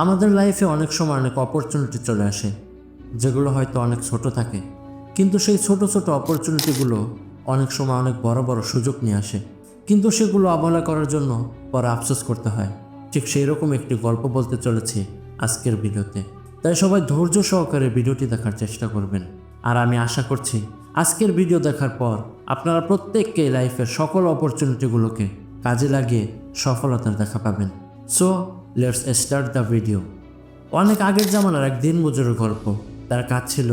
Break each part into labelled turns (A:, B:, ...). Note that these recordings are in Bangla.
A: আমাদের লাইফে অনেক সময় অনেক অপরচুনিটি চলে আসে, যেগুলো হয়তো অনেক ছোট থাকে, কিন্তু সেই ছোট ছোট অপরচুনিটিগুলো অনেক সময় অনেক বড় বড় সুযোগ নিয়ে আসে, কিন্তু সেগুলো অবহেলা করার জন্য পরে আফসোস করতে হয়। ঠিক সেই রকম একটি গল্প বলতে চলেছি আজকের ভিডিওতে। তাই সবাই ধৈর্য সহকারে ভিডিওটি দেখার চেষ্টা করবেন। আর আমি আশা করছি আজকের ভিডিও দেখার পর আপনারা প্রত্যেককে লাইফের সকল অপরচুনিটিগুলোকে কাজে লাগিয়ে সফলতার দেখা পাবেন। So let's start the video. অনেক আগের জামানার এক দিন মজুরের গল্প। তার কাজ ছিল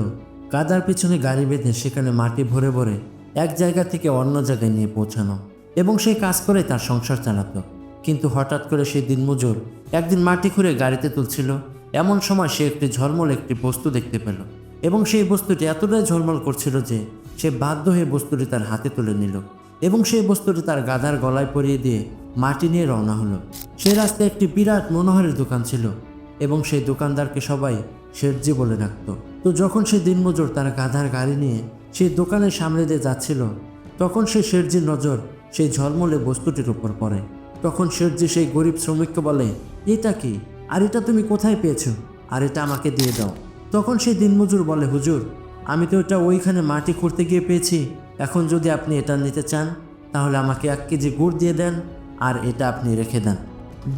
A: কাদার পিছনে গাড়ি বেঁধে সেখানে মাটি ভরে ভরে এক জায়গা থেকে অন্য জায়গায় নিয়ে পৌঁছানো, এবং সেই কাজ করে তার সংসার চালাতো। কিন্তু হঠাৎ করে সেই দিনমজুর একদিন মাটি খুঁড়ে গাড়িতে তুলছিল। এমন সময় সে একটি ঝলমল একটি বস্তু দেখতে পেল, এবং সেই বস্তুটি এতটাই ঝলমল করছিল যে সে বাধ্য হয়ে বস্তুটি তার হাতে তুলে নিল, এবং সেই বস্তুটি তার গাধার গলায় পরিয়ে দিয়ে মাটি নিয়ে রওনা হলো। সেই রাস্তায় একটি বিরাট মনোহরের দোকান ছিল, এবং সেই দোকানদারকে সবাই শেঠজি বলে ডাকত। তো যখন সেই দিনমজুর তার গাধার গাড়ি নিয়ে সেই দোকানের সামনে দিয়ে যাচ্ছিল, তখন সেই শেঠজির নজর সেই ঝলমলে বস্তুটির উপর পড়ে। তখন শেঠজি সেই গরিব শ্রমিককে বলে, এটা কি, আর এটা তুমি কোথায় পেয়েছো, আর এটা আমাকে দিয়ে দাও। তখন সেই দিনমজুর বলে, হুজুর, আমি তো এটা ওইখানে মাটি খুঁড়তে গিয়ে পেয়েছি। এখন যদি আপনি এটা নিতে চান তাহলে আমাকে 1 কেজি গুড় দিয়ে দেন, আর এটা আপনি রেখে দেন।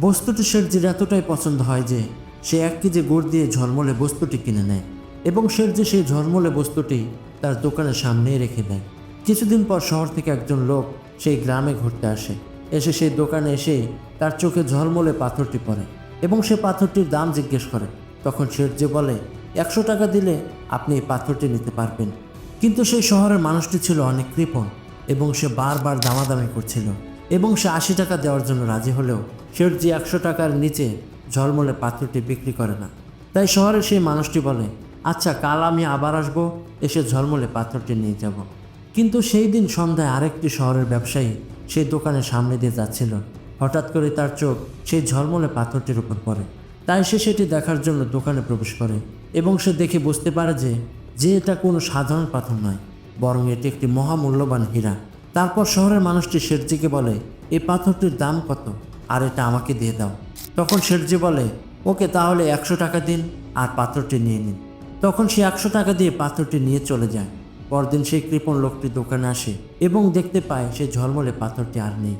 A: বস্তুটি শেঠজির এতটাই পছন্দ হয় যে সে 1 কেজি গুড় দিয়ে ঝলমলে বস্তুটি কিনে নেয়, এবং শেঠজি সেই ঝলমলে বস্তুটি তার দোকানের সামনেই রেখে দেয়। কিছুদিন পর শহর থেকে একজন লোক সেই গ্রামে ঘুরতে আসে। এসে সেই দোকানে এসে তার চোখে ঝলমলে পাথরটি পড়ে, এবং সে পাথরটির দাম জিজ্ঞেস করে। তখন শেঠজি বলে, 100 টাকা দিলে আপনি এই পাথরটি নিতে পারবেন। কিন্তু সেই শহরের মানুষটি ছিল অনেক কৃপণ, এবং সে বারবার দামাদামি করছিল, এবং সে 80 টাকা দেওয়ার জন্য রাজি হলেও শেঠজি 100 টাকার নিচে ঝলমলে পাথরটি বিক্রি করে না। তাই শহরের সেই মানুষটি বলে, আচ্ছা, কাল আমি আবার আসবো, এসে ঝলমলে পাথরটি নিয়ে যাব। কিন্তু সেই দিন সন্ধ্যায় আরেকটি শহরের ব্যবসায়ী সেই দোকানের সামনে দিয়ে যাচ্ছিল। হঠাৎ করে তার চোখ সেই ঝলমলে পাথরটির উপর পড়ে। তাই সে সেটি দেখার জন্য দোকানে প্রবেশ করে, এবং সে দেখে বুঝতে পারে যে এটা কোনো সাধারণ পাথর নয়, বরং এটি একটি মহামূল্যবান হীরা। তারপর শহরের মানুষটি শেঠজিকে বলে, এই পাথরটির দাম কত, আর এটা আমাকে দিয়ে দাও। তখন শেঠজি বলে, ওকে, তাহলে 100 টাকা দিন আর পাথরটি নিয়ে নিন। তখন সে 100 টাকা দিয়ে পাথরটি নিয়ে চলে যায়। পরদিন সেই কৃপণ লোকটি দোকানে আসে এবং দেখতে পায় সেই ঝলমলে পাথরটি আর নেই।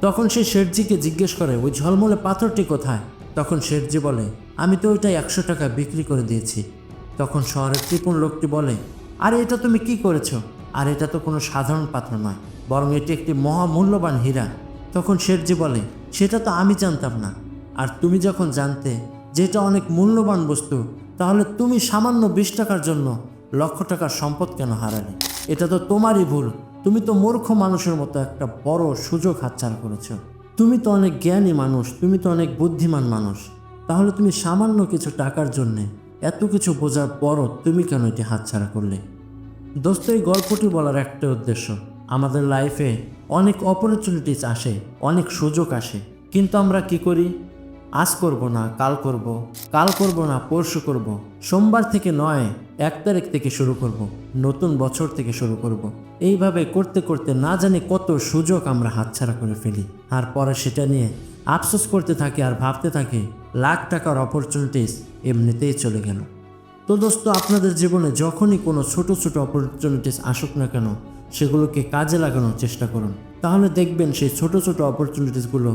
A: তখন সে শেঠজিকে জিজ্ঞেস করে, ওই ঝলমলে পাথরটি কোথায়? তখন শেঠজি বলে, আমি তো ওইটাই 100 টাকা বিক্রি করে দিয়েছি। তখন শহরের কৃপণ লোকটি বলে, আরে এটা তুমি কি করেছো? আর এটা তো কোনো সাধারণ পাথর নয়, বরং এটি একটি মহামূল্যবান হীরা। তখন শেঠজি বলে, সেটা তো আমি জানতাম না। আর তুমি যখন জানতে যে এটা অনেক মূল্যবান বস্তু, তাহলে তুমি সামান্য 20 টাকার জন্য লক্ষ টাকার সম্পদ কেন হারালে? এটা তো তোমারই ভুল। তুমি তো মূর্খ মানুষের মতো একটা বড় সুযোগ হাতছাড়া করেছো। তুমি তো অনেক জ্ঞানী মানুষ, তুমি তো অনেক বুদ্ধিমান মানুষ, তাহলে তুমি সামান্য কিছু টাকার জন্যে এত কিছু বোঝার পরও তুমি কেন এটি হাতছাড়া করলে? দোস্ত, এই গল্পটি বলার একটা উদ্দেশ্য, আমাদের লাইফে অনেক অপরচুনিটিস আসে, অনেক সুযোগ আসে, কিন্তু আমরা কি করি? আজ করব না, কাল করব, কাল করব না, পরশু করব, সোমবার থেকে নয়, 1 তারিখ থেকে শুরু করব, নতুন বছর থেকে শুরু করব। এইভাবে করতে করতে না জানি কত সুযোগ আমরা হাতছাড়া করে ফেলি, আর পরে সেটা নিয়ে আফসোস করতে থাকি আর ভাবতে থাকি লাখ টাকার অপরচুনিটিস এমনিতেই চলে গেল। তো দোস্ত, আপনাদের জীবনে যখনই কোনো ছোট ছোট অপরচুনিটিস আসুক না কেন, সেগুলোকে কাজে লাগানোর চেষ্টা করুন। তাহলে দেখবেন সেই ছোট ছোট অপরচুনিটিসগুলো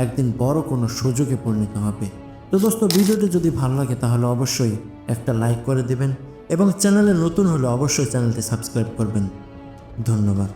A: একদিন বড় কোনো সুযোগে পরিণত হবে। তো দোস্ত, ভিডিওটি যদি ভালো লাগে তাহলে অবশ্যই একটা লাইক করে দেবেন, এবং চ্যানেলে নতুন হলে অবশ্যই চ্যানেলটি সাবস্ক্রাইব করবেন। ধন্যবাদ।